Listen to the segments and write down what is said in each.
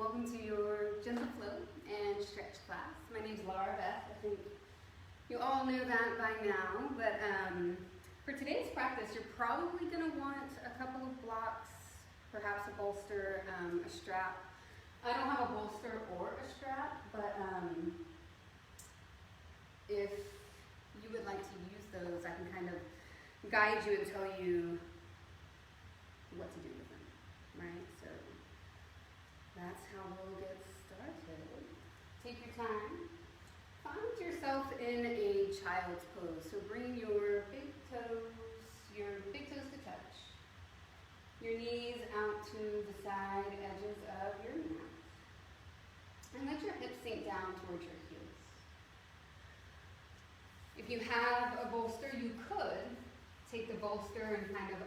welcome to your gentle flow and stretch class. My name's Laura Beth. I think you all knew that by now, but for today's practice, you're probably going to want a couple of blocks, perhaps a bolster, a strap. I don't have a bolster or a strap, but if you would like to use those, I can kind of guide you and tell you what to do with them, right? So that's how we'll get started. Take your time. Find yourself in a child's pose. So bring your big toes to touch. Your knees out to the side edges of your mat. And let your hips sink down towards your heels. If you have a bolster, you could take the bolster and kind of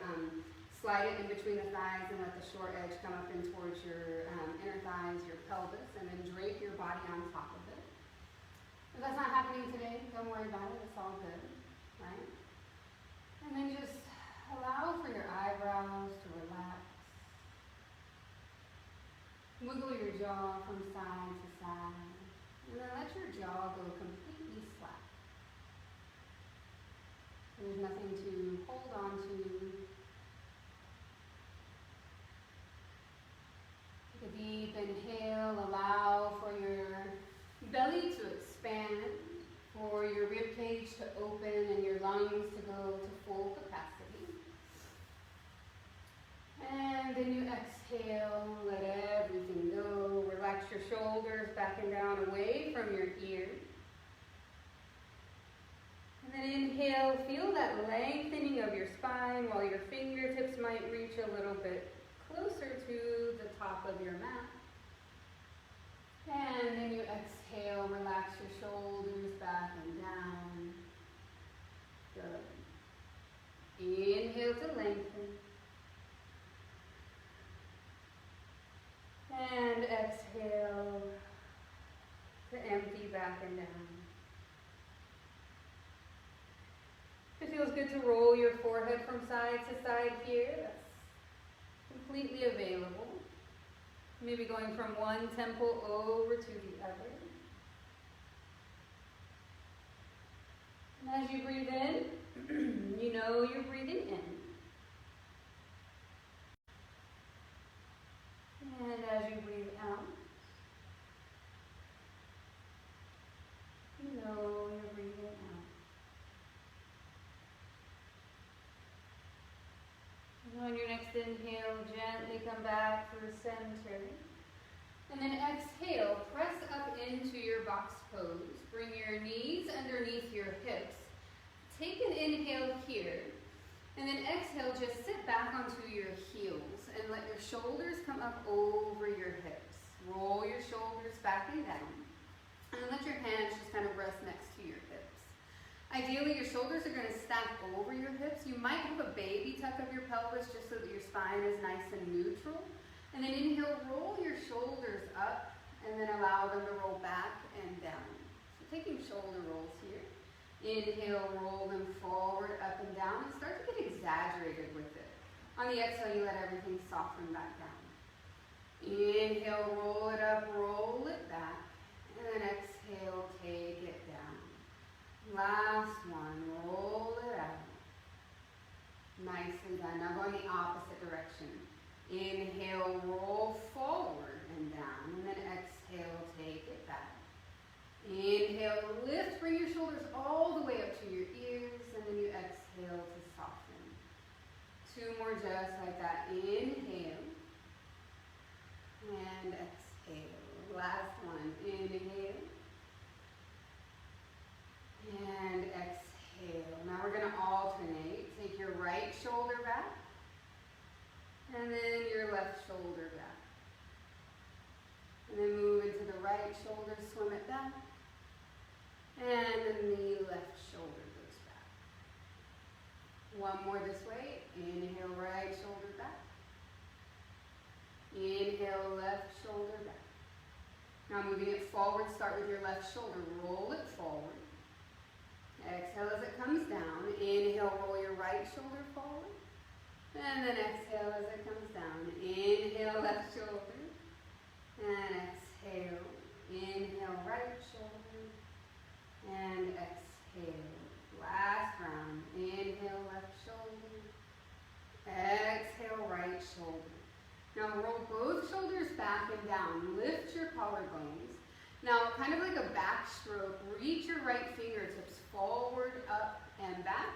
slide it in between the thighs and let the short edge come up in towards your inner thighs, your pelvis, and then drape your body on top of it. If that's not happening today, don't worry about it. It's all good, right? And then just allow for your eyebrows to relax. Wiggle your jaw from side to side. And then let your jaw go completely flat. There's nothing to hold on to. Take a deep inhale, allow for your belly to expand, for your rib cage to open and your lungs to go to full capacity. And then you exhale, let everything go. Relax your shoulders back and down away from your ears. And then inhale, feel that lengthening of your spine while your fingertips might reach a little bit closer to the top of your mat. And then you exhale, relax your shoulders back and down. Good. Inhale to lengthen. And exhale to empty back and down. It feels good to roll your forehead from side to side here. That's completely available. Maybe going from one temple over to the other. And as you breathe in, you know you're breathing in. And as you breathe out, you know you're breathing out. And on your next inhale, gently come back through center. And then exhale, press up into your box pose. Bring your knees underneath your hips. Take an inhale here. And then exhale, just sit back onto your heels and let your shoulders come up over your hips. Roll your shoulders back and down. And let your hands just kind of rest next to your hips. Ideally, your shoulders are going to stack over your hips. You might have a baby tuck of your pelvis just so that your spine is nice and neutral. And then inhale, roll your shoulders up and then allow them to roll back and down. So taking shoulder rolls here. Inhale, roll them forward, up and down, and start to get exaggerated with it. On the exhale, you let everything soften back down. Inhale, roll it up, roll it back, and then exhale, take it down. Last one, roll it out. Nicely done. Now going the opposite direction. Inhale, roll forward and down, and then exhale, take it back. Inhale, lift, bring your shoulders all the way up to your ears, and then you exhale to soften. Two more just like that. Inhale, and exhale. Last one, inhale, and exhale. Now we're going to alternate. Take your right shoulder back, and then your left shoulder back. And then move into the right shoulder, swim it back. And then the left shoulder goes back. One more this way. Inhale, right shoulder back. Inhale, left shoulder back. Now moving it forward, start with your left shoulder. Roll it forward. Exhale as it comes down. Inhale, roll your right shoulder forward. And then exhale as it comes down. Inhale, left shoulder. And And exhale. Last round. Inhale, left shoulder. Exhale, right shoulder. Now roll both shoulders back and down. Lift your collarbones. Now, kind of like a backstroke, reach your right fingertips forward, up, and back.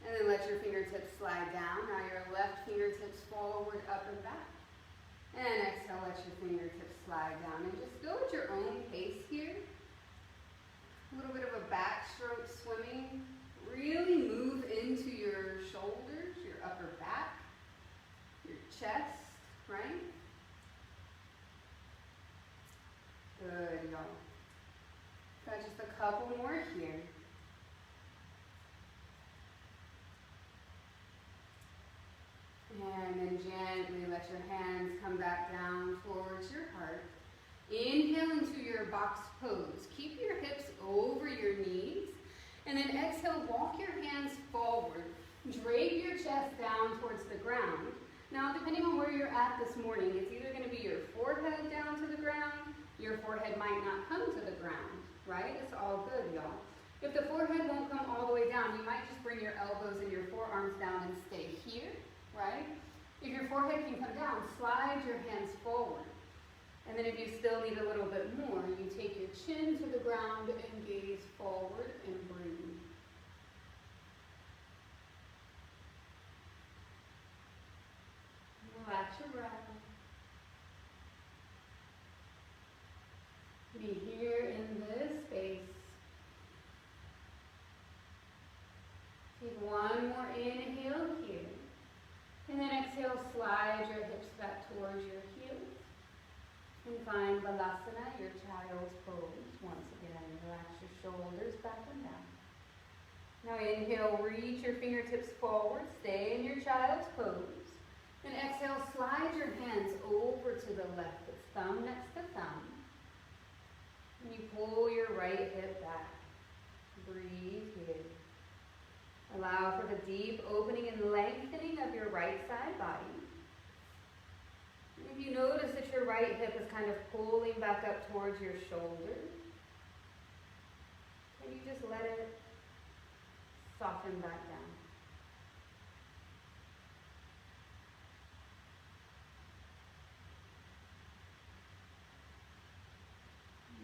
And then let your fingertips slide down. Now your left fingertips forward, up, and back. And exhale, let your fingertips slide down. And just go at your own pace here. A little bit of a backstroke swimming. Really move into your shoulders, your upper back, your chest, right? Good, y'all. Got just a couple more here. And then gently let your hands come back down towards your heart. Inhale into your box pose. Keep your hips over your knees. And then exhale, walk your hands forward. Drape your chest down towards the ground. Now, depending on where you're at this morning, it's either going to be your forehead down to the ground. Your forehead might not come to the ground, right? It's all good, y'all. If the forehead won't come all the way down, you might just bring your elbows and your forearms down and stay here, right? If your forehead can come down, slide your hands forward. And then if you still need a little bit more, you take your chin to the ground and gaze forward and breathe. Relax your breath. Be here in this space. Take one more inhale here. And then exhale, slide your hips back towards your heels. And find Balasana, your child's pose. Once again, relax your shoulders back and down. Now inhale, reach your fingertips forward. Stay in your child's pose. And exhale, slide your hands over to the left. It's thumb next to thumb. And you pull your right hip back. Breathe here. Allow for the deep opening and lengthening of your right side body. And if you notice that your right hip is kind of pulling back up towards your shoulder, can you just let it soften back down?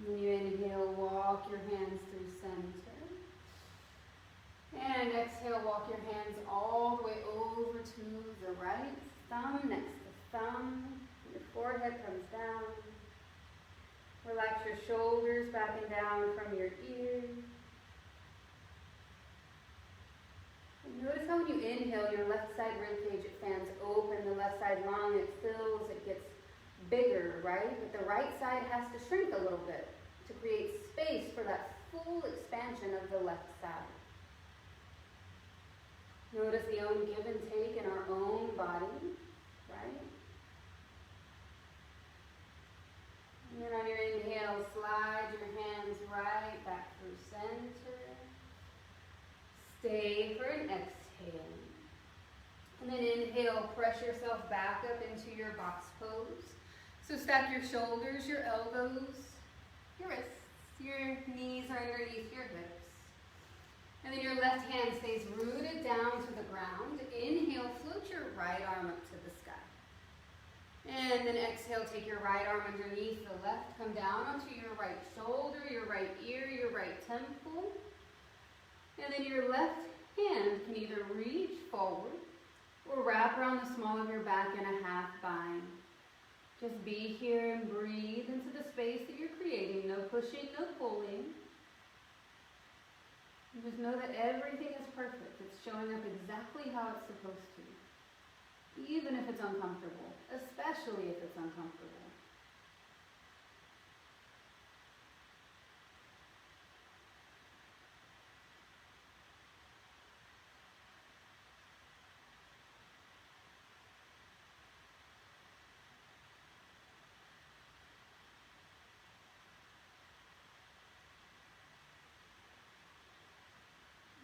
When you inhale, walk your hands through center. And exhale, walk your hands all the way over to the right. Thumb next to thumb. Your forehead comes down. Relax your shoulders back and down from your ears. And notice how when you inhale, your left side ribcage, it fans open. The left side lung, it fills, it gets bigger, right? But the right side has to shrink a little bit to create space for that full expansion of the left side. Notice the own give and take in our own body, right? And then on your inhale, slide your hands right back through center. Stay for an exhale. And then inhale, press yourself back up into your box pose. So stack your shoulders, your elbows, your wrists, your knees are underneath your hips. And then your left hand stays rooted down to the ground. Inhale, float your right arm up to the sky. And then exhale, take your right arm underneath the left. Come down onto your right shoulder, your right ear, your right temple. And then your left hand can either reach forward or wrap around the small of your back in a half bind. Just be here and breathe into the space that you're creating. No pushing, no pulling. And just know that everything is perfect. It's showing up exactly how it's supposed to. Even if it's uncomfortable. Especially if it's uncomfortable.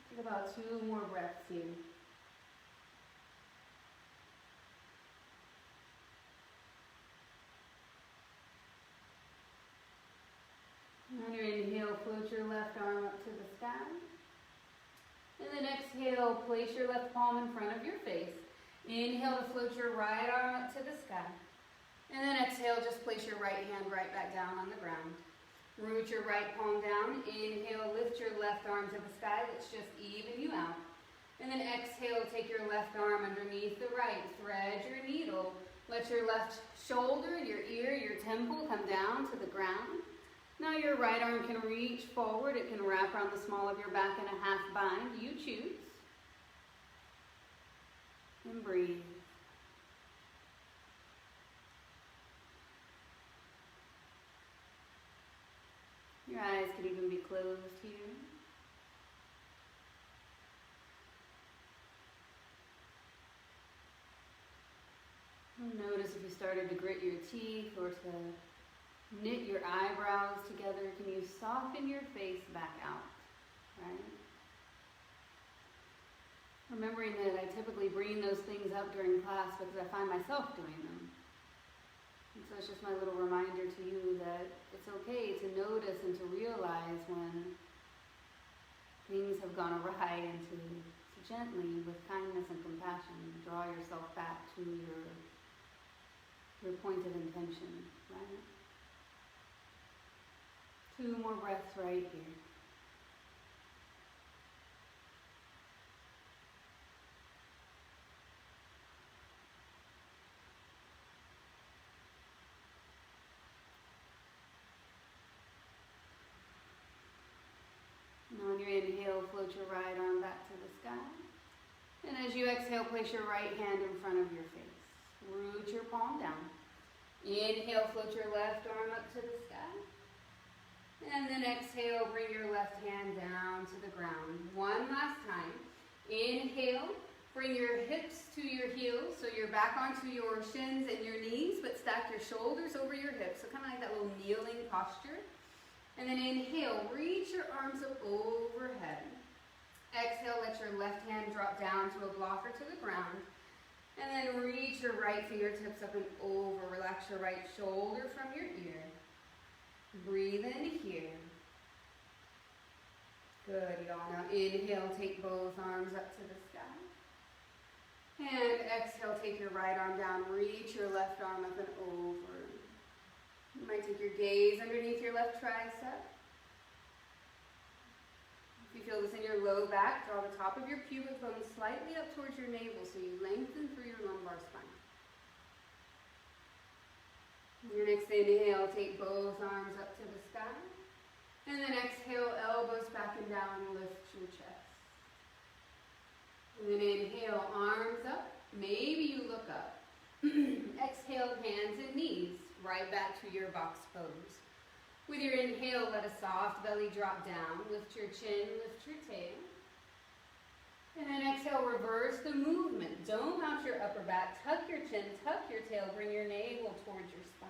Take about 2 more breaths here. On your inhale, float your left arm up to the sky. And then exhale, place your left palm in front of your face. Inhale to float your right arm up to the sky. And then exhale, just place your right hand right back down on the ground. Root your right palm down. Inhale, lift your left arm to the sky. Let's just even you out. And then exhale, take your left arm underneath the right. Thread your needle. Let your left shoulder, your ear, your temple come down to the ground. Now your right arm can reach forward. It can wrap around the small of your back in a half bind. You choose. And breathe. Your eyes could even be closed here. Notice if you started to grit your teeth or to knit your eyebrows together, can you soften your face back out, right? Remembering that I typically bring those things up during class because I find myself doing them. And so it's just my little reminder to you that it's okay to notice and to realize when things have gone awry and to gently, with kindness and compassion, draw yourself back to your point of intention, right? 2 more breaths right here. Now on your inhale, float your right arm back to the sky. And as you exhale, place your right hand in front of your face. Root your palm down. Inhale, float your left arm up to the sky. And then exhale, bring your left hand down to the ground. One last time. Inhale, bring your hips to your heels, so you're back onto your shins and your knees, but stack your shoulders over your hips, so kind of like that little kneeling posture. And then inhale, reach your arms up overhead. Exhale, let your left hand drop down to a blocker to the ground. And then reach your right fingertips up and over. Relax your right shoulder from your ear. Breathe in here. Good, y'all. Now inhale, take both arms up to the sky. And exhale, take your right arm down. Reach your left arm up and over. You might take your gaze underneath your left tricep. If you feel this in your low back, draw the top of your pubic bone slightly up towards your navel so you lengthen through your lumbar spine. Your next inhale, take both arms up to the sky. And then exhale, elbows back and down, lift your chest. And then inhale, arms up. Maybe you look up. Exhale, hands and knees, right back to your box pose. With your inhale, let a soft belly drop down. Lift your chin, lift your tail. And then exhale, reverse the movement. Dome out your upper back, tuck your chin, tuck your tail, bring your navel towards your spine.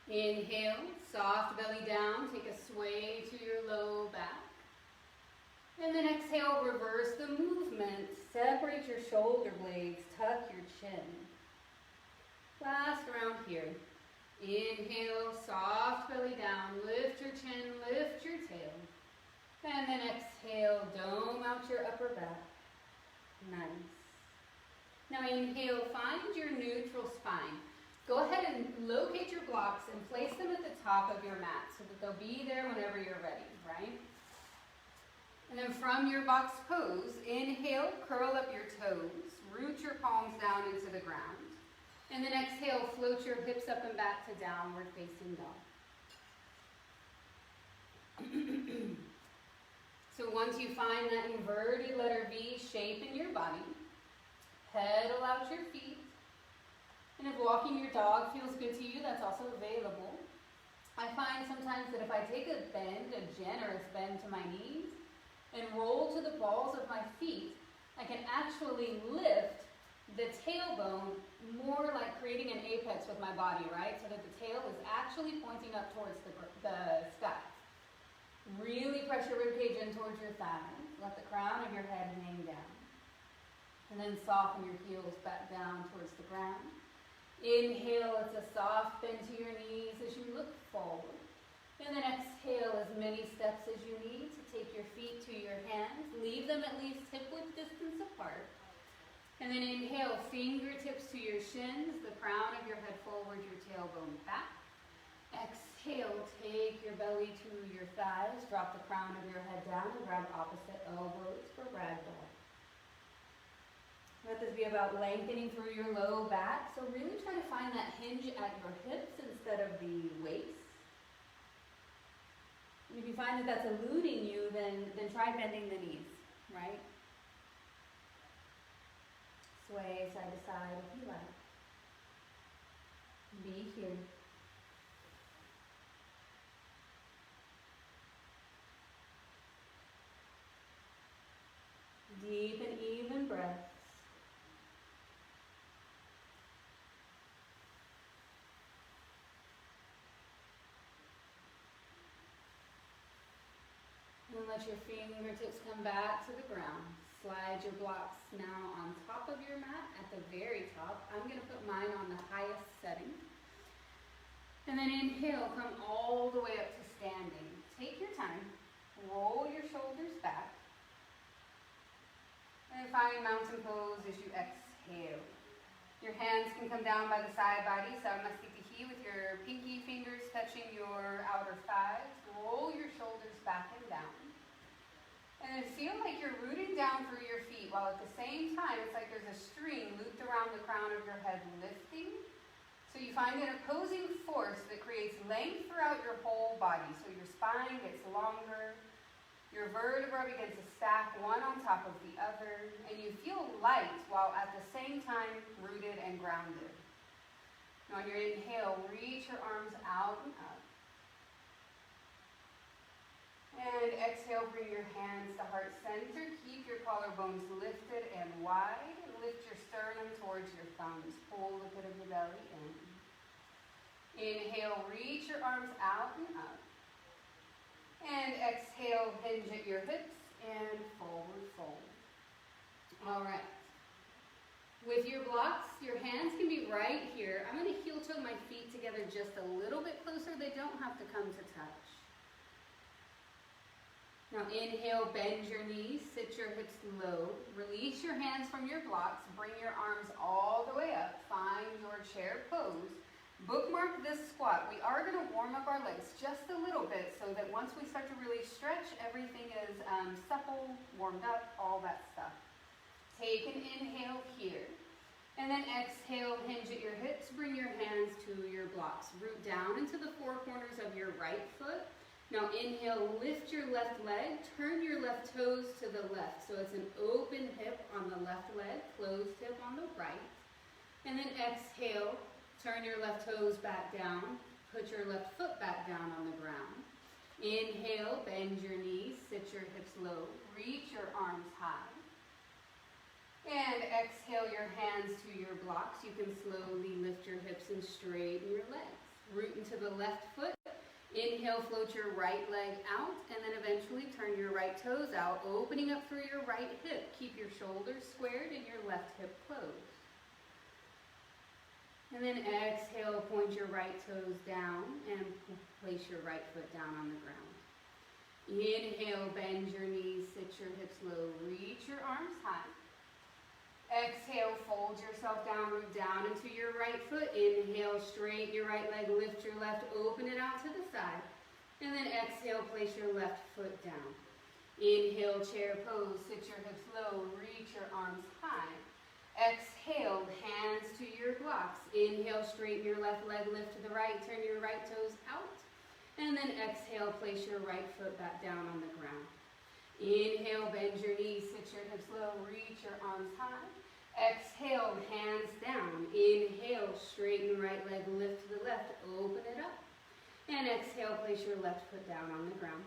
Inhale, soft belly down, take a sway to your low back. And then exhale, reverse the movement. Separate your shoulder blades, tuck your chin. Last round here. Inhale, soft belly down, lift your chin, lift your tail. And then exhale, dome out your upper back. Nice. Now inhale, find your neutral spine. Go ahead and locate your blocks and place them at the top of your mat so that they'll be there whenever you're ready, right? And then from your box pose, inhale, curl up your toes, root your palms down into the ground. And then exhale, float your hips up and back to downward facing dog. So once you find that inverted letter V shape in your body, pedal out your feet. And if walking your dog feels good to you, that's also available. I find sometimes that if I take a bend, a generous bend to my knees, and roll to the balls of my feet, I can actually lift the tailbone more like creating an apex with my body, right? So that the tail is actually pointing up towards the sky. Really press your ribcage in towards your thighs. Let the crown of your head hang down. And then soften your heels back down towards the ground. Inhale, it's a soft bend to your knees as you look forward. And then exhale. exhale as many steps as you need to take your feet to your hands. Leave them at least hip-width distance apart. And then inhale, fingertips to your shins, the crown of your head forward, your tailbone back. Exhale, take your belly to your thighs, drop the crown of your head down and grab opposite elbows for ragdoll. Let this be about lengthening through your low back. So really try to find that hinge at your hips instead of the waist. And if you find that that's eluding you, then try bending the knees, right? Sway side to side if you like. Be here. Deep and even breaths. And let your fingertips come back to the ground. Slide your blocks now on top of your mat at the very top. I'm going to put mine on the highest setting. And then inhale, come all the way up to standing. Take your time. Roll your shoulders back. And find mountain pose as you exhale. Your hands can come down by the side body, Samasthitihi, with your pinky fingers touching your outer thighs. Roll your shoulders back and down. And then feel like you're rooting down through your feet, while at the same time, it's like there's a string looped around the crown of your head, lifting. So you find an opposing force that creates length throughout your whole body. So your spine gets longer. Your vertebra begins to stack one on top of the other, and you feel light while at the same time rooted and grounded. Now on your inhale, reach your arms out and up. And exhale, bring your hands to heart center. Keep your collarbones lifted and wide. Lift your sternum towards your thumbs. Pull the pit of your belly in. Inhale, reach your arms out and up. And exhale, hinge at your hips and forward fold. All right. With your blocks, your hands can be right here. I'm going to heel toe my feet together just a little bit closer. They don't have to come to touch. Now inhale, bend your knees, sit your hips low. Release your hands from your blocks. Bring your arms all the way up. Find your chair pose. Bookmark this squat. We are going to warm up our legs just a little bit so that once we start to really stretch, everything is supple, warmed up, all that stuff. Take an inhale here. And then exhale, hinge at your hips. Bring your hands to your blocks. Root down into the four corners of your right foot. Now inhale, lift your left leg, turn your left toes to the left. So it's an open hip on the left leg, closed hip on the right. And then exhale, turn your left toes back down, put your left foot back down on the ground. Inhale, bend your knees, sit your hips low, reach your arms high. And exhale your hands to your blocks. You can slowly lift your hips and straighten your legs. Root into the left foot. Inhale, float your right leg out, and then eventually turn your right toes out, opening up through your right hip. Keep your shoulders squared and your left hip closed. And then exhale, point your right toes down and place your right foot down on the ground. Inhale, bend your knees, sit your hips low, reach your arms high. Exhale, fold yourself down, root down into your right foot. Inhale, straighten your right leg, lift your left, open it out to the side. And then exhale, place your left foot down. Inhale, chair pose, sit your hips low, reach your arms high. Exhale, hands to your blocks. Inhale, straighten your left leg, lift to the right, turn your right toes out. And then exhale, place your right foot back down on the ground. Inhale, bend your knees, sit your hips low, reach your arms high. Exhale, hands down. Inhale, straighten right leg, lift to the left, open it up. And exhale, place your left foot down on the ground.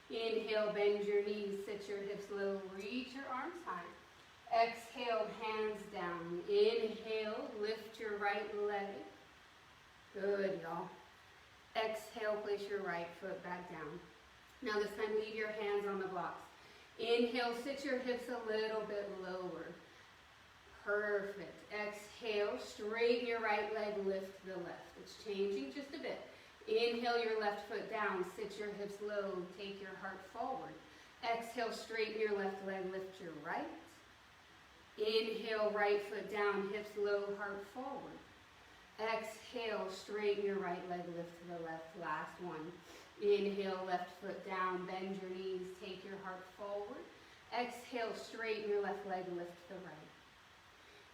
Inhale, bend your knees, sit your hips low, reach your arms high. Exhale, hands down. Inhale, lift your right leg. Good, y'all. Exhale, place your right foot back down. Now this time, leave your hands on the blocks. Inhale, sit your hips a little bit lower. Perfect. Exhale, straighten your right leg, lift to the left. It's changing just a bit. Inhale your left foot down, sit your hips low, take your heart forward. Exhale, straighten your left leg, lift your right. Inhale, right foot down, hips low, heart forward. Exhale, straighten your right leg, lift to the left. Last one. Inhale, left foot down, bend your knees, take your heart forward. Exhale, straighten your left leg, lift to the right.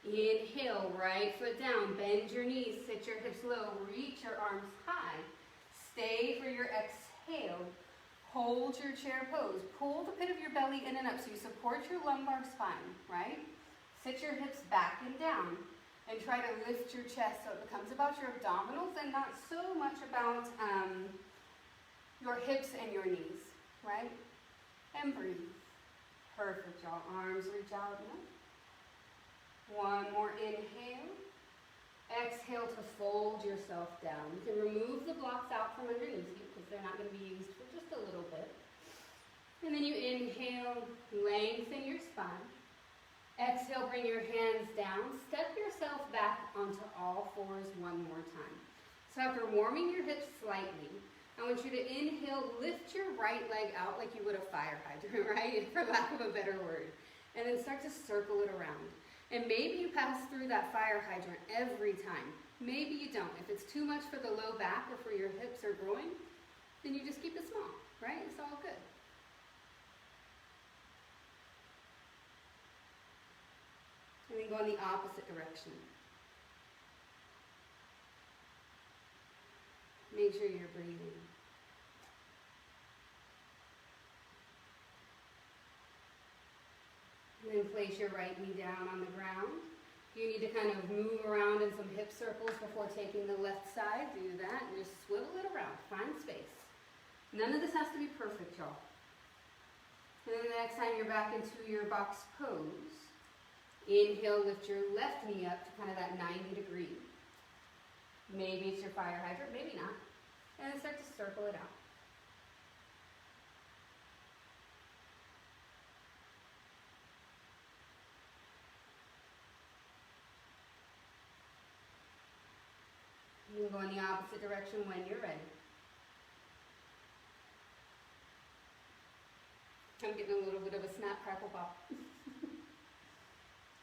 Inhale, right foot down, bend your knees, sit your hips low, reach your arms high. Stay for your exhale. Hold your chair pose. Pull the pit of your belly in and up so you support your lumbar spine, right? Sit your hips back and down and try to lift your chest so it becomes about your abdominals and not so much about your hips and your knees, right? And breathe. Perfect, y'all. Arms reach out and up. One more inhale. Exhale to fold yourself down. You can remove the blocks out from underneath you because they're not going to be used for just a little bit. And then you inhale, lengthen your spine. Exhale, bring your hands down. Step yourself back onto all fours one more time. So after warming your hips slightly, I want you to inhale, lift your right leg out like you would a fire hydrant, right? For lack of a better word. And then start to circle it around. And maybe you pass through that fire hydrant every time. Maybe you don't. If it's too much for the low back or for your hips or groin, then you just keep it small, right? It's all good. And then go in the opposite direction. Make sure you're breathing. And then place your right knee down on the ground. You need to kind of move around in some hip circles before taking the left side. Do that and just swivel it around. Find space. None of this has to be perfect, y'all. And then the next time you're back into your box pose, inhale, lift your left knee up to kind of that 90 degree. Maybe it's your fire hydrant, maybe not. And then start to circle it out. You can go in the opposite direction when you're ready. I'm getting a little bit of a snap, crackle, pop.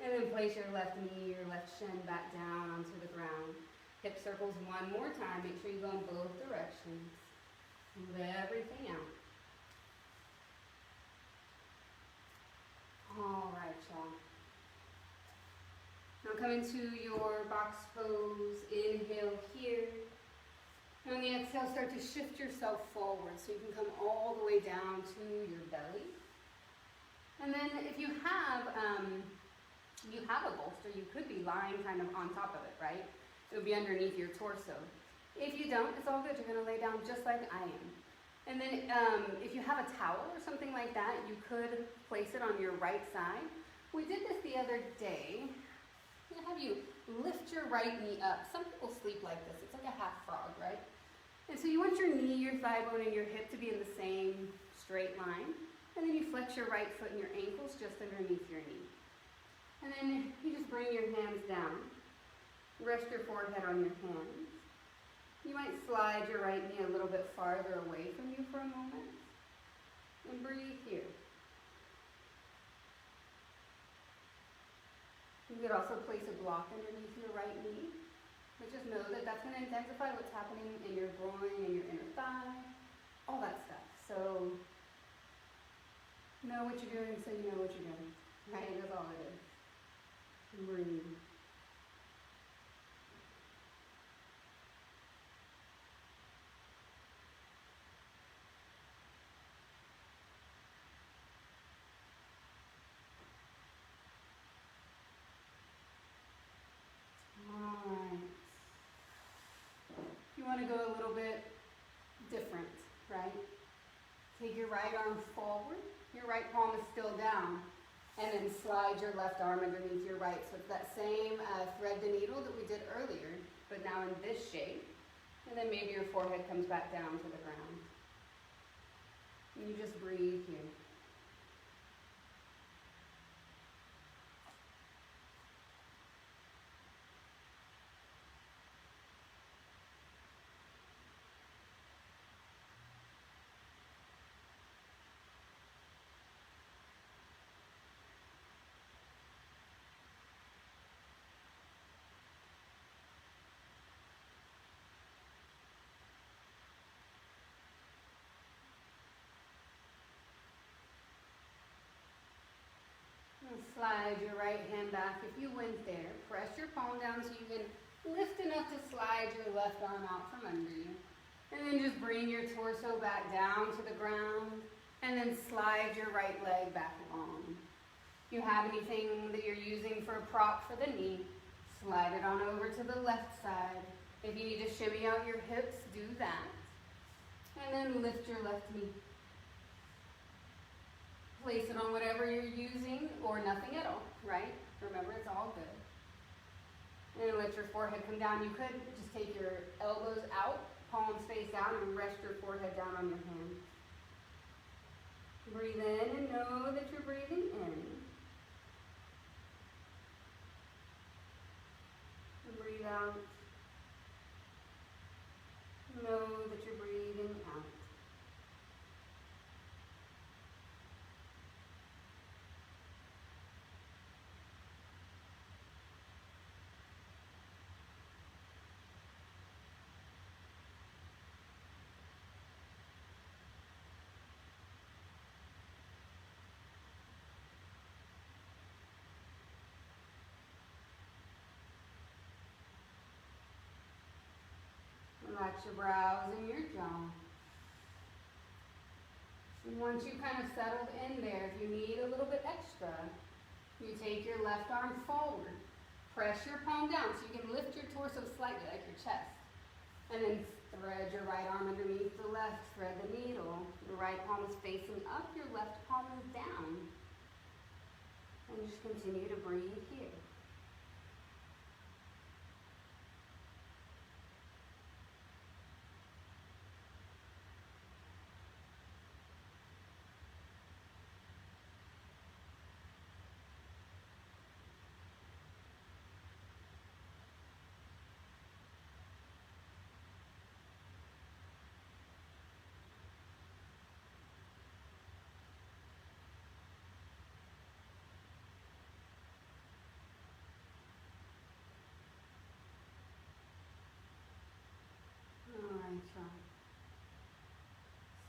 And then place your left knee, your left shin back down onto the ground. Hip circles one more time. Make sure you go in both directions. Move everything out. All right, y'all. Now come into your box pose. Inhale here. And on the exhale, start to shift yourself forward so you can come all the way down to your belly. And then if you have a bolster, you could be lying kind of on top of it, right? It would be underneath your torso. If you don't, it's all good. You're going to lay down just like I am. And then if you have a towel or something like that, you could place it on your right side. We did this the other day. I'm going to have you lift your right knee up. Some people sleep like this. It's like a half frog, right? And so you want your knee, your thigh bone, and your hip to be in the same straight line. And then you flex your right foot and your ankles just underneath your knee. And then you just bring your hands down. Rest your forehead on your hands. You might slide your right knee a little bit farther away from you for a moment. And breathe here. You could also place a block underneath your right knee. But just know that that's going to intensify what's happening in your groin and your inner thigh. All that stuff. So, know what you're doing so you know what you're doing. Right? That's all it is. Breathe. You want to go a little bit different, right? Take your right arm forward, your right palm is still down, and then slide your left arm underneath your right. So it's that same thread the needle that we did earlier, but now in this shape. And then maybe your forehead comes back down to the ground. And you just breathe here. slide your right hand back if you went there. Press your palm down so you can lift enough to slide your left arm out from under you. And then just bring your torso back down to the ground. And then slide your right leg back along. If you have anything that you're using for a prop for the knee, slide it on over to the left side. If you need to shimmy out your hips, do that. And then lift your left knee. Place it on whatever you're using or nothing at all, right? Remember, it's all good. And then let your forehead come down. You could just take your elbows out, palms face down, and rest your forehead down on your hands. Breathe in and know that you're breathing in. And breathe out. Know that you're breathing out. Relax your brows and your jaw. And once you kind of settled in there, if you need a little bit extra, you take your left arm forward. Press your palm down so you can lift your torso slightly like your chest. And then thread your right arm underneath the left. Thread the needle. Your right palm is facing up, your left palm is down. And just continue to breathe here.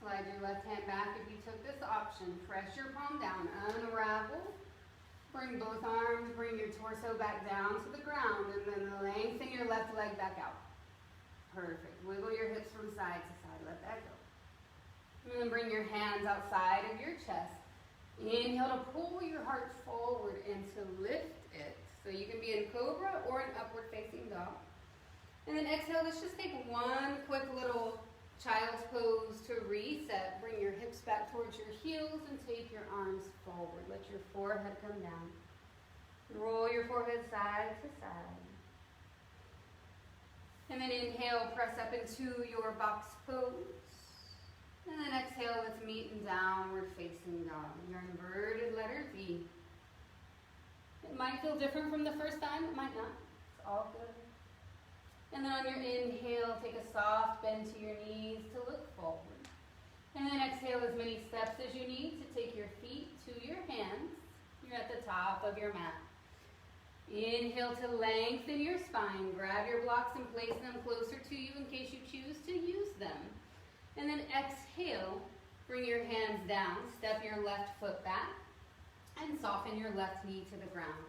Slide your left hand back if you took this option. Press your palm down, unravel. Bring both arms, bring your torso back down to the ground, and then lengthen your left leg back out. Perfect. Wiggle your hips from side to side. Let that go. And then bring your hands outside of your chest. Inhale to pull your heart forward and to lift it. So you can be in cobra or an upward facing dog. And then exhale, let's just take one quick little child's pose to reset. Bring your hips back towards your heels and take your arms forward. Let your forehead come down. Roll your forehead side to side. And then inhale, press up into your box pose. And then exhale, let's meet in downward facing dog. Your inverted letter V. It might feel different from the first time, it might not. It's all good. And then on your inhale, take a soft bend to your knees to look forward. And then exhale as many steps as you need to take your feet to your hands. You're at the top of your mat. Inhale to lengthen your spine. Grab your blocks and place them closer to you in case you choose to use them. And then exhale, bring your hands down. Step your left foot back and soften your left knee to the ground.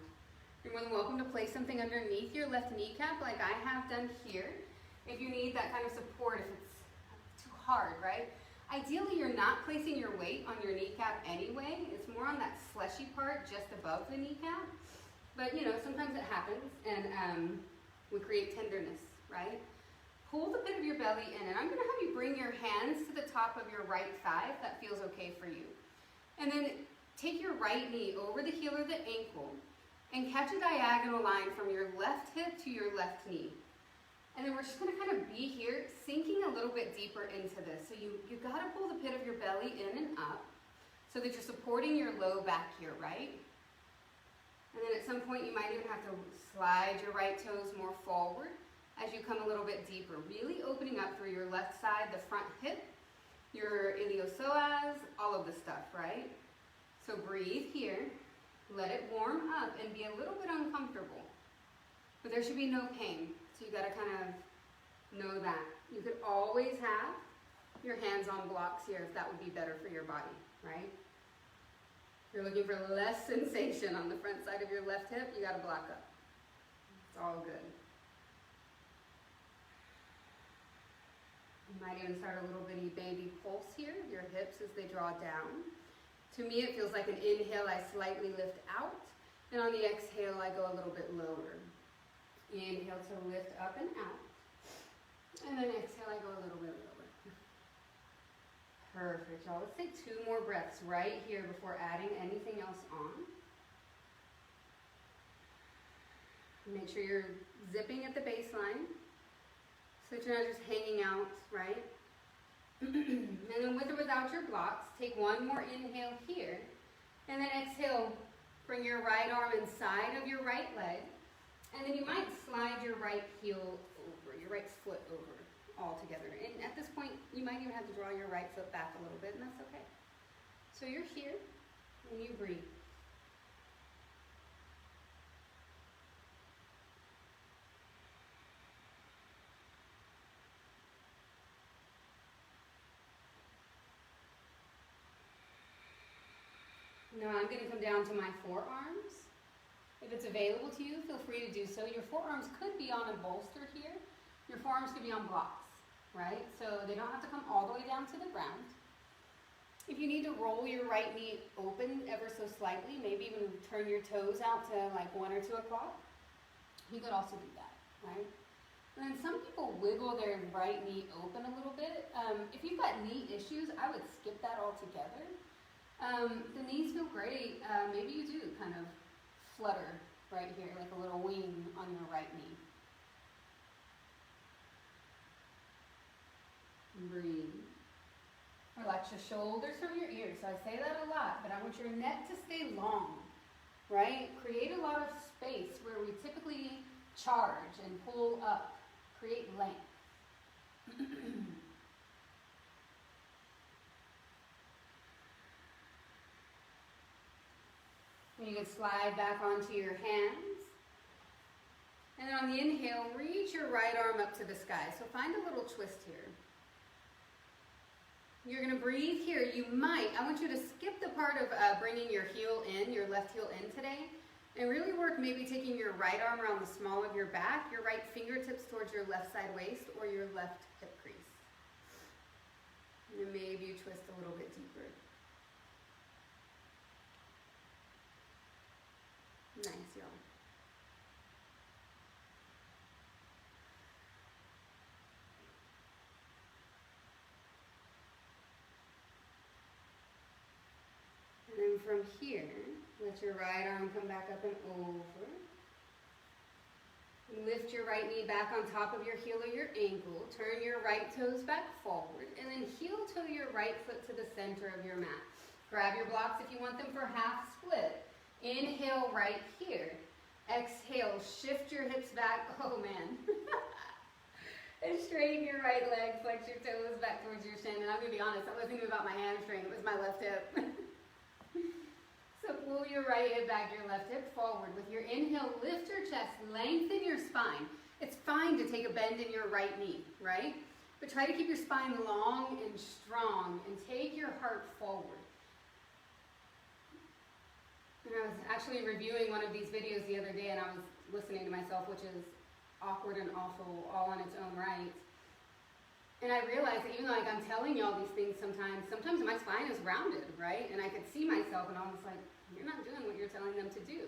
You're more than welcome to place something underneath your left kneecap like I have done here. If you need that kind of support, if it's too hard, right? Ideally, you're not placing your weight on your kneecap anyway. It's more on that fleshy part just above the kneecap. But, you know, sometimes it happens, and we create tenderness, right? Pull the pit of your belly in, and I'm going to have you bring your hands to the top of your right thigh if that feels okay for you. And then take your right knee over the heel or the ankle and catch a diagonal line from your left hip to your left knee. And then we're just going to kind of be here, sinking a little bit deeper into this. So you got to pull the pit of your belly in and up so that you're supporting your low back here, right? And then at some point you might even have to slide your right toes more forward as you come a little bit deeper, really opening up through your left side, the front hip, your iliopsoas, all of the stuff, right? So breathe here, let it warm up and be a little bit uncomfortable. But there should be no pain, so you gotta kind of know that. You could always have your hands on blocks here if that would be better for your body, right? you're looking for less sensation on the front side of your left hip, you gotta block up. It's all good. You might even start a little bitty baby pulse here, your hips as they draw down. To me, it feels like an inhale, I slightly lift out, and on the exhale, I go a little bit lower. Inhale to lift up and out, and then exhale, I go a little bit lower. Perfect, y'all. Let's take 2 more breaths right here before adding anything else on. Make sure you're zipping at the baseline, so that you're not just hanging out, right? And then with or without your blocks, take 1 more inhale here, and then exhale, bring your right arm inside of your right leg, and then you might slide your right heel over, your right foot over all together. And at this point, you might even have to draw your right foot back a little bit, and that's okay. So you're here, and you breathe. Now I'm going to come down to my forearms. If it's available to you, feel free to do so. Your forearms could be on a bolster here. Your forearms could be on blocks, right? So they don't have to come all the way down to the ground. If you need to roll your right knee open ever so slightly, maybe even turn your toes out to like 1 or 2 o'clock, you could also do that, right? And then some people wiggle their right knee open a little bit. If you've got knee issues, I would skip that altogether. The knees feel great. Maybe you do kind of flutter right here, like a little wing on your right knee. Breathe. Relax your shoulders from your ears. So I say that a lot, but I want your neck to stay long, right? Create a lot of space where we typically charge and pull up. Create length. You can slide back onto your hands. And then on the inhale, reach your right arm up to the sky. So find a little twist here. You're going to breathe here. I want you to skip the part of bringing your heel in, your left heel in today, and really work maybe taking your right arm around the small of your back, your right fingertips towards your left side waist or your left hip crease. And then maybe you twist a little bit deeper. Nice, y'all. And then from here, let your right arm come back up and over. Lift your right knee back on top of your heel or your ankle. Turn your right toes back forward. And then heel toe your right foot to the center of your mat. Grab your blocks if you want them for half split. Inhale right here. Exhale, shift your hips back. Oh man. And straighten your right leg, flex your toes back towards your shin. And I'm going to be honest, it wasn't even about my hamstring, it was my left hip. So pull your right hip back, your left hip forward. With your inhale, lift your chest, lengthen your spine. It's fine to take a bend in your right knee, right? But try to keep your spine long and strong and take your heart forward. And I was actually reviewing one of these videos the other day and I was listening to myself, which is awkward and awful all on its own right. And I realized that even though I'm telling you all these things sometimes my spine is rounded, right? And I could see myself and I was like, you're not doing what you're telling them to do.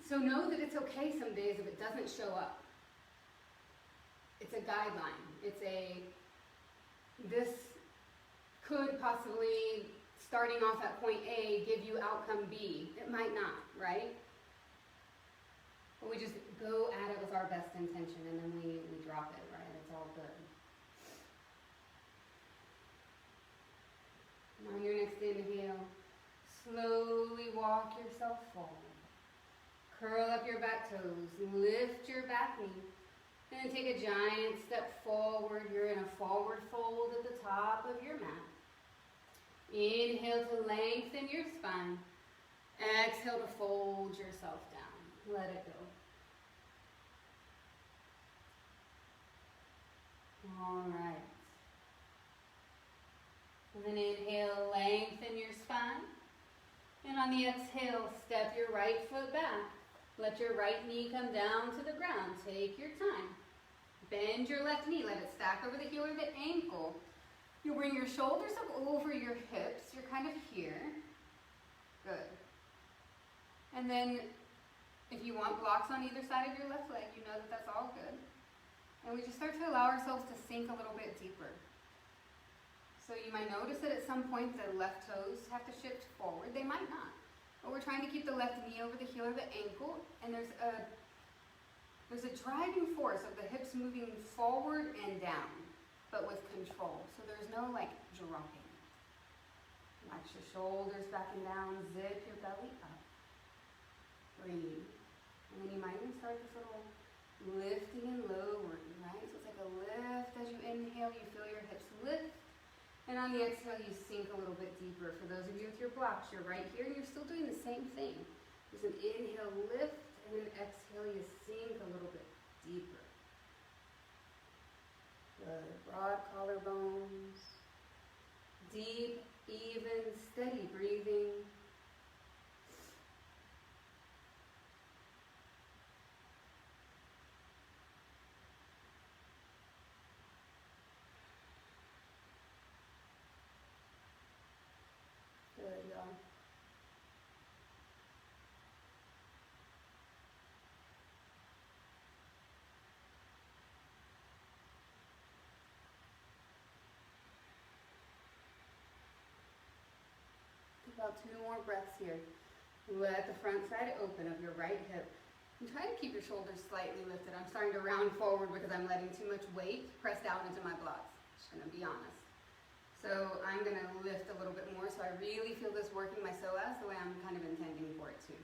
So know that it's okay some days if it doesn't show up. It's a guideline. This could possibly, starting off at point A, give you outcome B. It might not, right? But we just go at it with our best intention and then we drop it, right? It's all good. And on your next inhale, slowly walk yourself forward. Curl up your back toes, lift your back knee, and then take a giant step forward. You're in a forward fold at the top of your mat. Inhale to lengthen your spine. Exhale to fold yourself down. Let it go. All right. And then inhale, lengthen your spine. And On the exhale, step your right foot back. Let your right knee come down to the ground. Take your time. Bend your left knee. Let it stack over the heel or the ankle. You'll bring your shoulders up over your hips. You're kind of here. Good. And then if you want blocks on either side of your left leg, you know that that's all good. And we just start to allow ourselves to sink a little bit deeper. So you might notice that at some point the left toes have to shift forward. They might not. But we're trying to keep the left knee over the heel or the ankle, and there's a driving force of the hips moving forward and down, but with control. So there's no like dropping. Watch your shoulders back and down, zip your belly up. Breathe. And then you might even start this little lifting and lowering, right? So it's like a lift as you inhale, you feel your hips lift. And on the exhale, you sink a little bit deeper. For those of you with your blocks, you're right here and you're still doing the same thing. There's an inhale, lift, and then exhale, you sink a little bit deeper. Good. Broad collarbones. Deep, even, steady breathing. Good, y'all. About 2 more breaths here. Let the front side open of your right hip. And try to keep your shoulders slightly lifted. I'm starting to round forward because I'm letting too much weight press down into my blocks. Just gonna be honest. So I'm gonna lift a little bit more so I really feel this working my psoas the way I'm kind of intending for it to.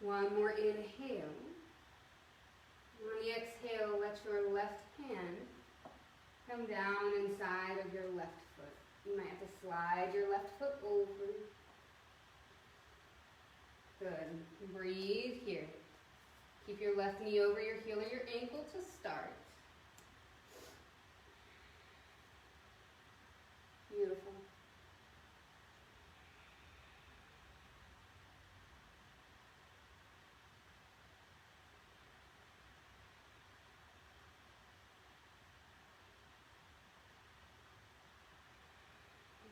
One more inhale. On the exhale, let your left hand come down inside of your left foot. You might have to slide your left foot over. Good. Breathe here. Keep your left knee over your heel or your ankle to start. Beautiful.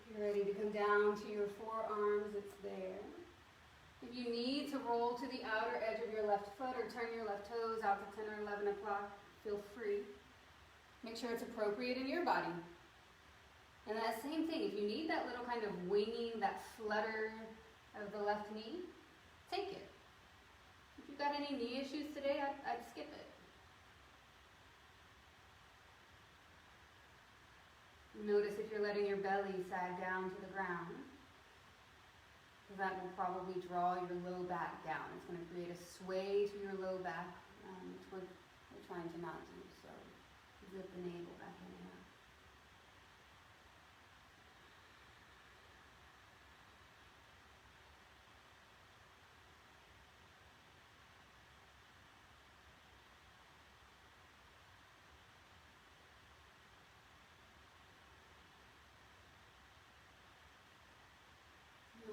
You're ready to come down to your forearms, it's there. If you need to roll to the outer edge of your left foot or turn your left toes out to 10 or 11 o'clock, feel free. Make sure it's appropriate in your body. And that same thing, if you need that little kind of winging, that flutter of the left knee, take it. If you've got any knee issues today, I'd skip it. Notice if you're letting your belly sag down to the ground, because that will probably draw your low back down. It's going to create a sway to your low back, which we're trying to not do. So zip the navel back in and out.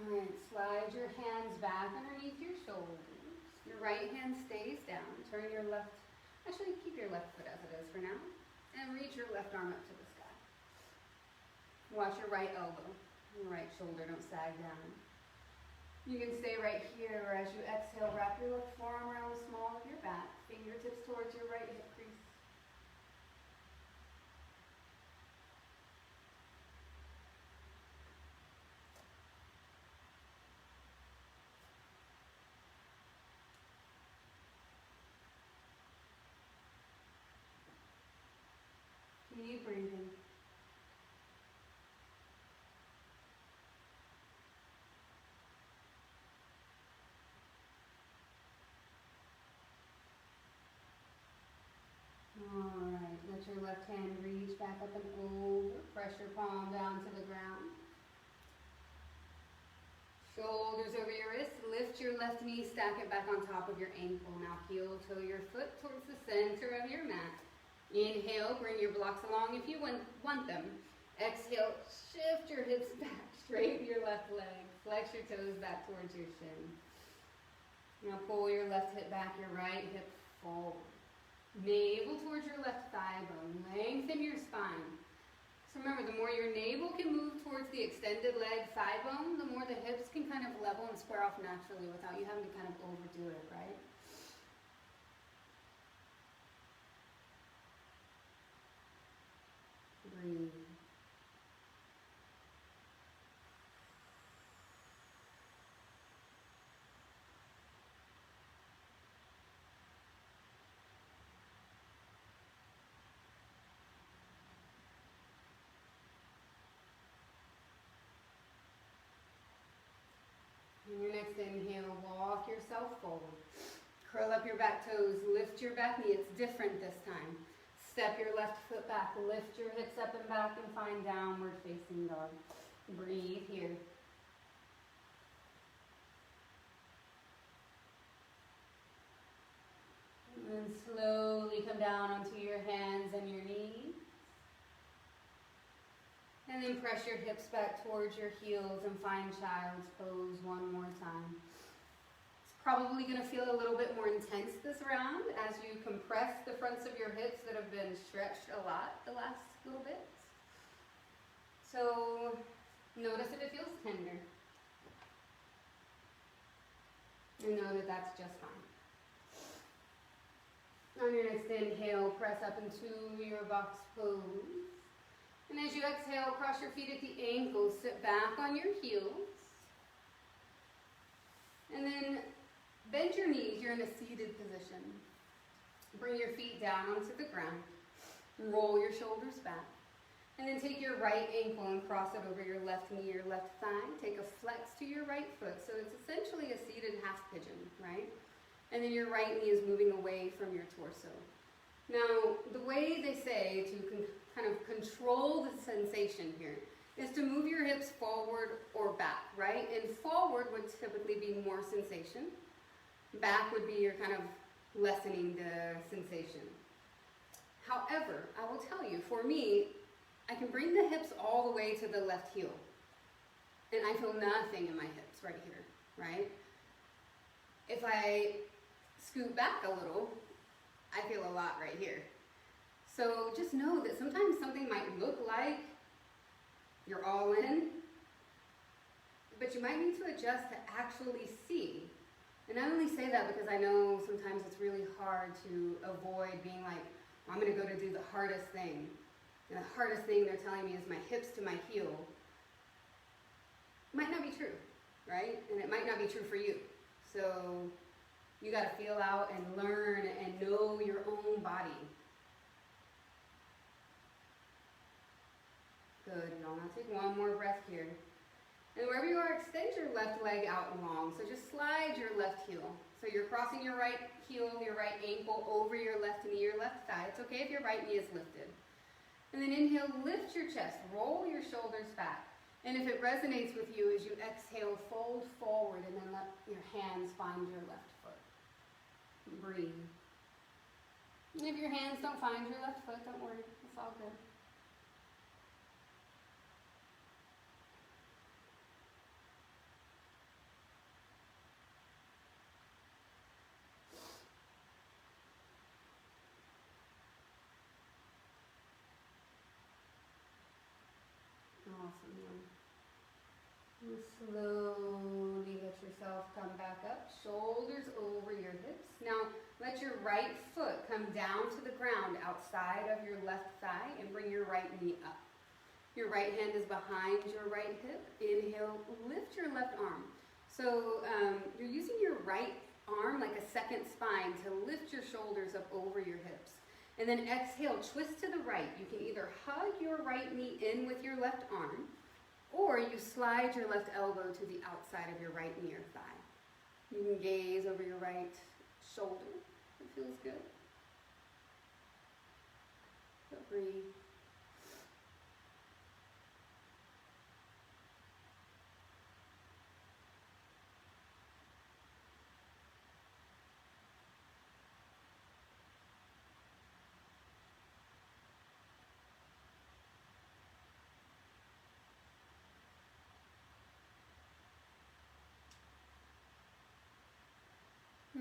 Alright, slide your hands back underneath your shoulders. Your right hand stays down. Turn your left, actually keep your left foot as it is for now. And reach your left arm up to the sky. Watch your right elbow, your right shoulder, don't sag down. You can stay right here, or as you exhale, wrap your left forearm around the small of your back. Fingertips towards your right hip crease. Keep breathing. Alright, let your left hand reach back up and over. Press your palm down to the ground. Shoulders over your wrists. Lift your left knee, stack it back on top of your ankle. Now heel toe your foot towards the center of your mat. Inhale, bring your blocks along if you want them. Exhale, shift your hips back, straighten your left leg, flex your toes back towards your shin. Now pull your left hip back, your right hip forward. Navel towards your left thigh bone, lengthen your spine. So remember, the more your navel can move towards the extended leg thigh bone, the more the hips can kind of level and square off naturally without you having to kind of overdo it, right? Breathe. On your next inhale, walk yourself forward. Curl up your back toes, lift your back knee. It's different this time. Step your left foot back, lift your hips up and back and find downward facing dog. Breathe here. And then slowly come down onto your hands and your knees. And then press your hips back towards your heels and find child's pose one more time. It's probably going to feel a little bit more intense this round as you compress the fronts of your hips that have been stretched a lot the last little bit. So notice if it feels tender. And know that that's just fine. On your next inhale, press up into your box pose. And as you exhale, cross your feet at the ankles, sit back on your heels. And then bend your knees, you're in a seated position. Bring your feet down onto the ground. Roll your shoulders back. And then take your right ankle and cross it over your left knee, your left thigh. Take a flex to your right foot. So it's essentially a seated half pigeon, right? And then your right knee is moving away from your torso. Now, the way they say to kind of control the sensation here is to move your hips forward or back, right? And forward would typically be more sensation. Back would be your kind of lessening the sensation. However, I will tell you, for me, I can bring the hips all the way to the left heel. And I feel nothing in my hips right here, right? If I scoot back a little, I feel a lot right here. So just know that sometimes something might look like you're all in, but you might need to adjust to actually see. And I only say that because I know sometimes it's really hard to avoid being like, I'm going to go to do the hardest thing. And the hardest thing they're telling me is my hips to my heel. Might not be true, right? And it might not be true for you. So you got to feel out and learn and know your own body. Good, y'all. Now take one more breath here. And wherever you are, extend your left leg out long. So just slide your left heel. So you're crossing your right heel, your right ankle over your left knee, your left thigh. It's okay if your right knee is lifted. And then inhale, lift your chest, roll your shoulders back. And if it resonates with you, as you exhale, fold forward and then let your hands find your left foot. Breathe. And if your hands don't find your left foot, don't worry, it's all good. Awesome. And slowly let yourself come back up, shoulders over your hips. Now, let your right foot come down to the ground outside of your left thigh and bring your right knee up. Your right hand is behind your right hip. Inhale, lift your left arm. So you're using your right arm like a second spine to lift your shoulders up over your hips. And then exhale, twist to the right. You can either hug your right knee in with your left arm, or you slide your left elbow to the outside of your right knee or thigh. You can gaze over your right shoulder. It feels good. But breathe.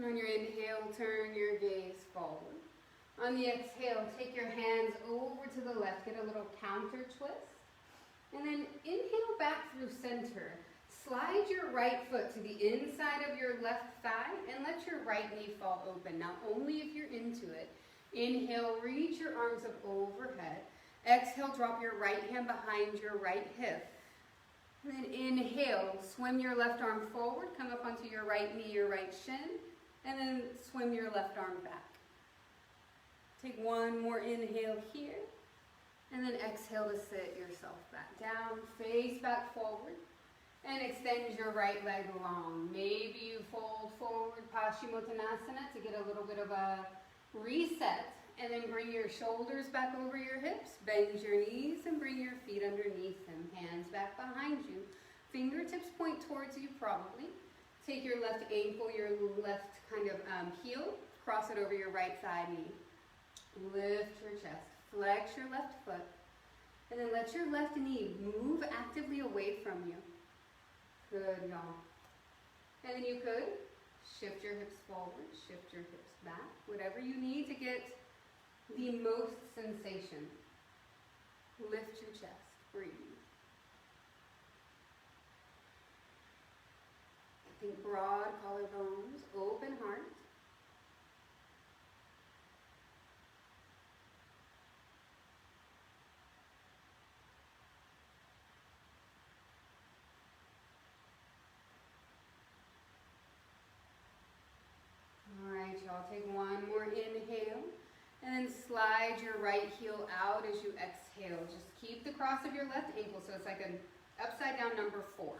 And on your inhale, turn your gaze forward. On the exhale, take your hands over to the left, get a little counter twist. And then inhale back through center. Slide your right foot to the inside of your left thigh and let your right knee fall open. Now, only if you're into it. Inhale, reach your arms up overhead. Exhale, drop your right hand behind your right hip. And then inhale, swim your left arm forward, come up onto your right knee, your right shin, and then swim your left arm back. Take one more inhale here, and then exhale to sit yourself back down, face back forward, and extend your right leg long. Maybe you fold forward, Paschimottanasana, to get a little bit of a reset, and then bring your shoulders back over your hips, bend your knees, and bring your feet underneath them, hands back behind you. Fingertips point towards you probably. Take your left ankle, your left kind of heel, cross it over your right thigh knee. Lift your chest, flex your left foot, and then let your left knee move actively away from you. Good, y'all. And then you could shift your hips forward, shift your hips back, whatever you need to get the most sensation. Lift your chest, breathe. Think broad collarbones, open heart. All right, y'all, take one more inhale. And then slide your right heel out as you exhale. Just keep the cross of your left ankle so it's like an upside down number 4.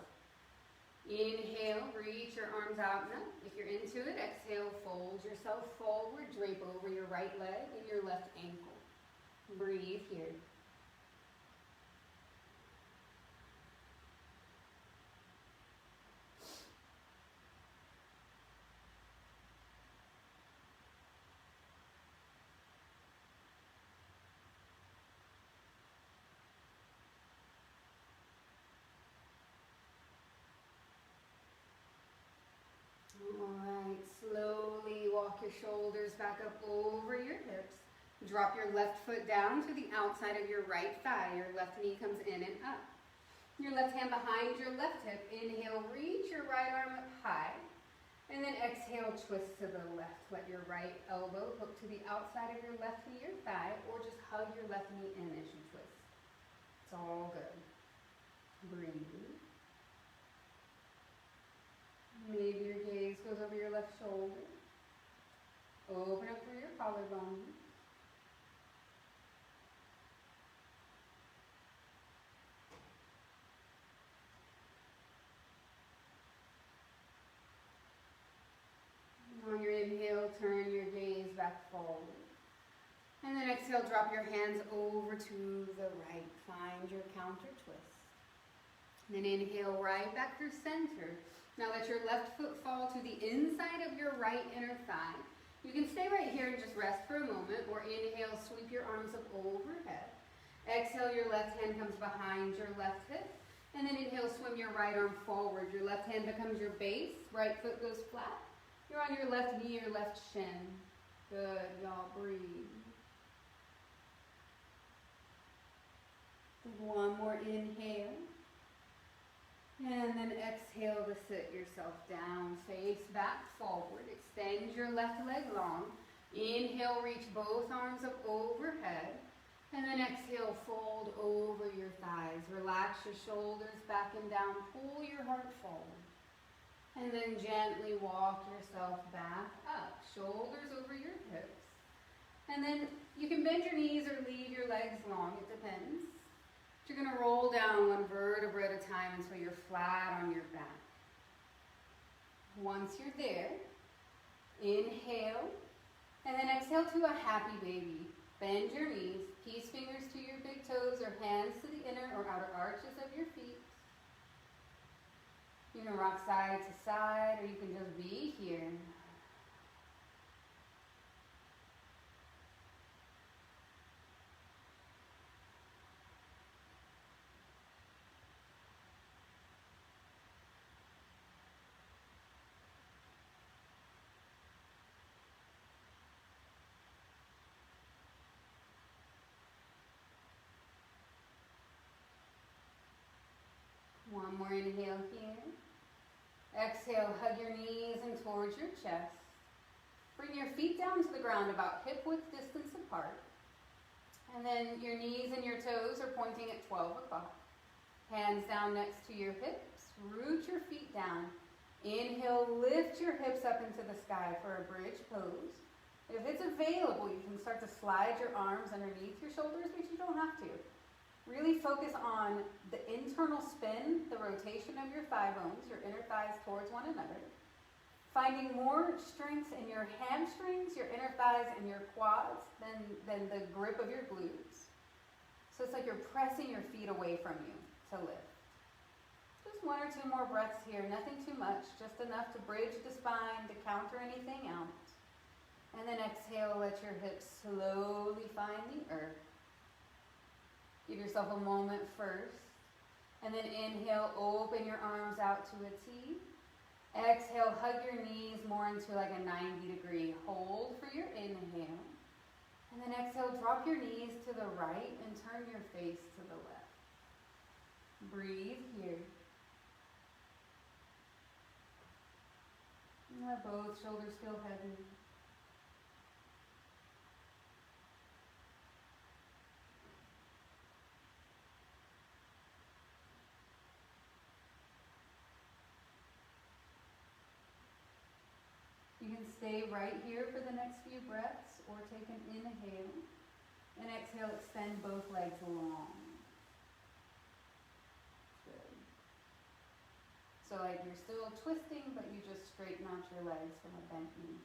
Inhale, reach your arms out and up. If you're into it, exhale, fold yourself forward, drape over your right leg and your left ankle. Breathe here. Alright, slowly walk your shoulders back up over your hips. Drop your left foot down to the outside of your right thigh. Your left knee comes in and up. Your left hand behind your left hip. Inhale, reach your right arm up high. And then exhale, twist to the left. Let your right elbow hook to the outside of your left knee or thigh, or just hug your left knee in as you twist. It's all good. Breathe. Maybe your gaze goes over your left shoulder. Open up through your collarbone. On your inhale, turn your gaze back forward. And then exhale, drop your hands over to the right. Find your counter twist. And then inhale right back through center. Now let your left foot fall to the inside of your right inner thigh. You can stay right here and just rest for a moment, or inhale, sweep your arms up overhead. Exhale, your left hand comes behind your left hip. And then inhale, swim your right arm forward. Your left hand becomes your base. Right foot goes flat. You're on your left knee or left shin. Good, y'all, breathe. One more inhale. And then exhale to sit yourself down. Face back forward. Extend your left leg long. Inhale, reach both arms up overhead. And then exhale, fold over your thighs. Relax your shoulders back and down. Pull your heart forward. And then gently walk yourself back up. Shoulders over your hips. And then you can bend your knees or leave your legs long. It depends. You're going to roll down one vertebra at a time until you're flat on your back. Once you're there, inhale, and then exhale to a happy baby. Bend your knees, peace fingers to your big toes or hands to the inner or outer arches of your feet. You can rock side to side, or you can just be here. One more inhale here. Exhale, hug your knees in towards your chest. Bring your feet down to the ground about hip width distance apart. And then your knees and your toes are pointing at 12 o'clock. Hands down next to your hips. Root your feet down. Inhale, lift your hips up into the sky for a bridge pose. If it's available, you can start to slide your arms underneath your shoulders, but you don't have to. Really focus on the internal spin, the rotation of your thigh bones, your inner thighs towards one another. Finding more strength in your hamstrings, your inner thighs, and your quads than the grip of your glutes. So it's like you're pressing your feet away from you to lift. Just one or two more breaths here, nothing too much, just enough to bridge the spine, to counter anything out. And then exhale, let your hips slowly find the earth. Give yourself a moment first. And then inhale, open your arms out to a T. Exhale, hug your knees more into like a 90-degree hold for your inhale. And then exhale, drop your knees to the right and turn your face to the left. Breathe here. And let both shoulders feel heavy. You can stay right here for the next few breaths or take an inhale and exhale, extend both legs long. Good. So like you're still twisting, but you just straighten out your legs from a bent knee.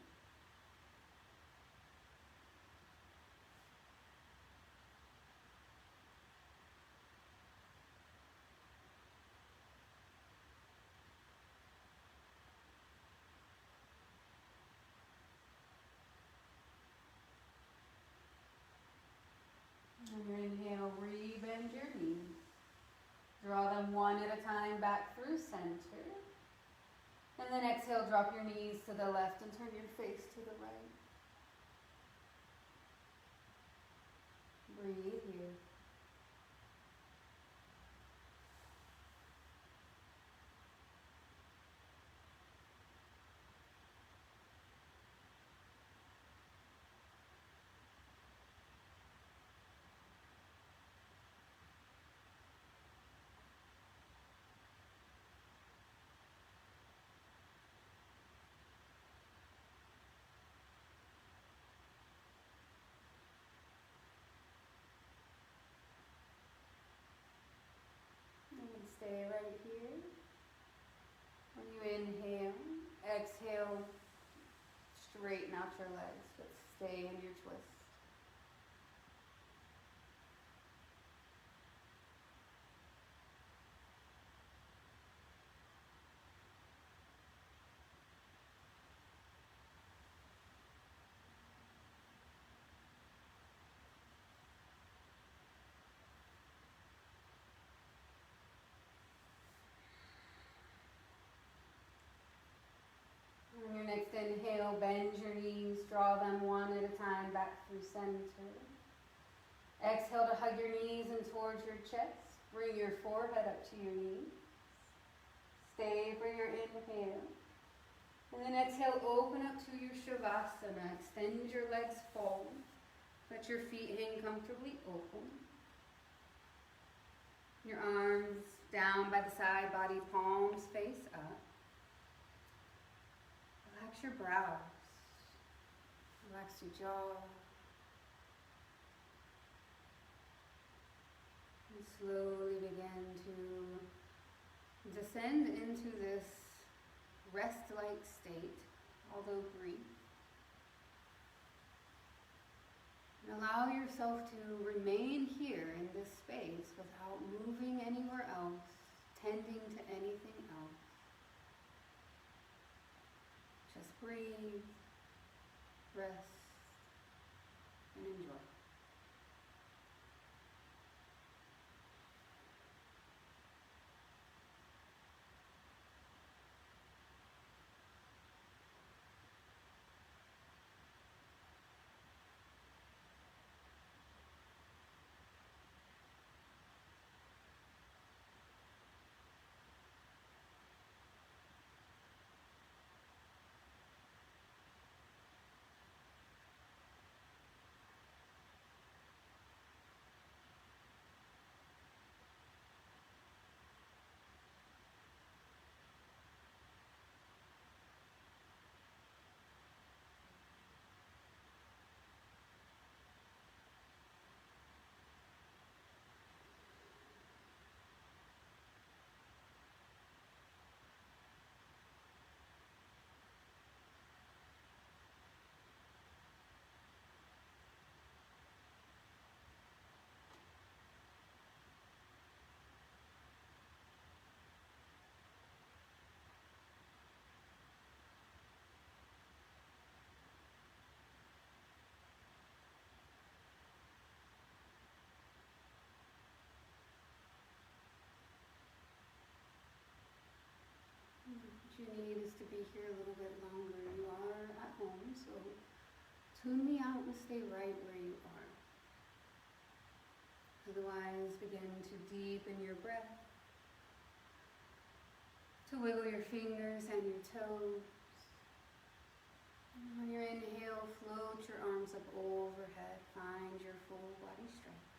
On your inhale, re-bend your knees. Draw them one at a time back through center. And then exhale, drop your knees to the left and turn your face to the right. Breathe here. Stay right here. When you inhale, exhale, straighten out your legs, but stay in your twist. On your next inhale, bend your knees, draw them one at a time back through center. Exhale to hug your knees in towards your chest. Bring your forehead up to your knees. Stay for your inhale. And then exhale, open up to your Shavasana. Extend your legs forward. Let your feet hang comfortably open. Your arms down by the side, body palms face up. Relax your brows. Relax your jaw. And slowly begin to descend into this rest-like state, although brief. And allow yourself to remain here in this space without moving anywhere else, tending to anything else. Just breathe, rest, and enjoy. be here a little bit longer. You are at home, so tune me out and stay right where you are. Otherwise, begin to deepen your breath, to wiggle your fingers and your toes. And on your inhale, float your arms up overhead. Find your full body stretch.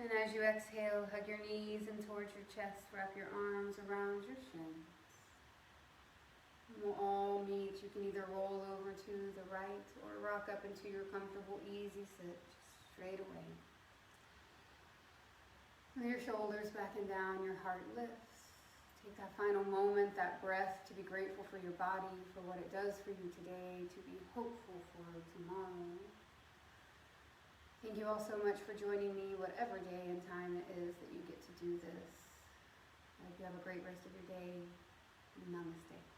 And as you exhale, hug your knees in towards your chest. Wrap your arms around your shins. And we'll all meet. You can either roll over to the right or rock up into your comfortable, easy sit, just straight away. With your shoulders back and down, your heart lifts. Take that final moment, that breath, to be grateful for your body, for what it does for you today, to be hopeful for tomorrow. Thank you all so much for joining me, whatever day and time it is that you get to do this. I hope you have a great rest of your day. Namaste.